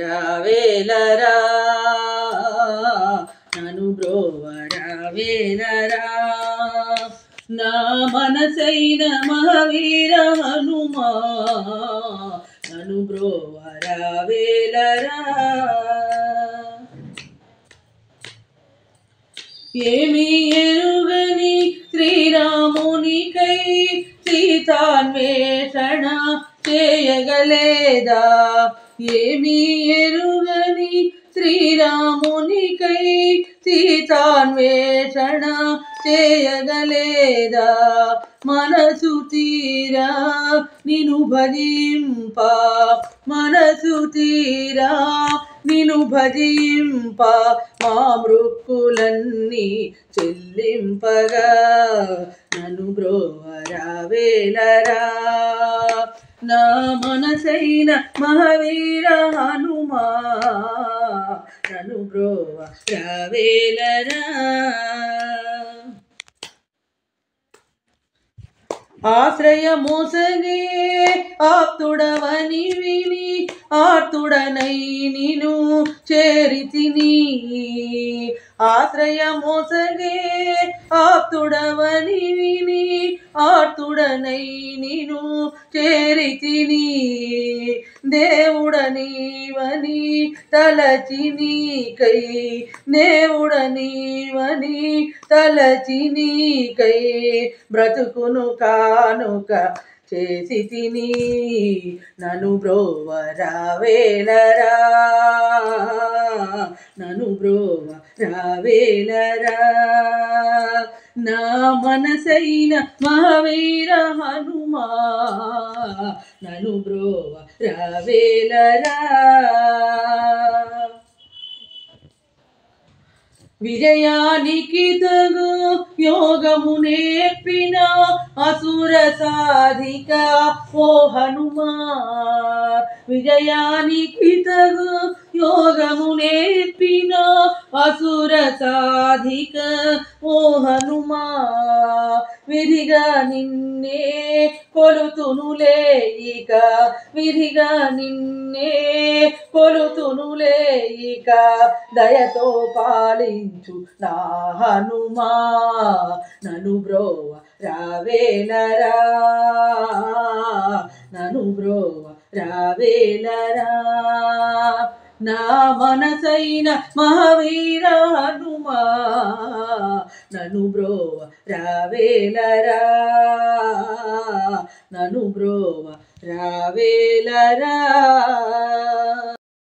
బ్రోవరావేలరా నను బ్రోవరావేలరా నా మనసైన మహావీర హనుమా నను బ్రోవరావేలరా ఏమి ఎరుగని శ్రీరామునికై సీతాన్వేషణ చేయగలేదా ఏమి ఎరుగని శ్రీరామునికై సీతాన్వేషణ చేయగలేదా మనసు తీరా నిను భజింప మనసు తీరా నిను భజింప మా మృక్కులన్నీ చెల్లింపగా నన్ను బ్రోవరావేలరా నా మనసైన మహావీర హనుమా నన్ను బ్రోవరావేలరా ఆశ్రయ మోసగే ఆప్తుడవని విని ఆర్తుడనై నిను చేరితిని ఆశ్రయ మోసగే ఆప్తుడవని విని ఆర్తుడనై నిను చేరితిని దేవుడనీవని తలచి నీకై దేవుడనీవని తలచి నీకై బ్రతుకును కానుక చేసి తిని నను బ్రోవరావేలరా నను బ్రోవరావేలరా నా మనసైన మహావీర హనుమా నను బ్రోవరావేలరా విజయానికి తగు యోగము నేర్పిన అసుర సాధిక ఓ హనుమా విజయానికి తగు యోగము నేర్పిన అసుర సాధిక ఓ హనుమా విధిగా నిన్నే కొలుతునులే ఇక విధిగా నిన్నే కొలుతునులే ఇక దయతో పాలించు నా హనుమా నను బ్రోవరావేలరా నను బ్రోవరావేలరా నా మనసైన మహావీర హనుమా నను బ్రోవరావేలరా నను బ్రోవరావేలరా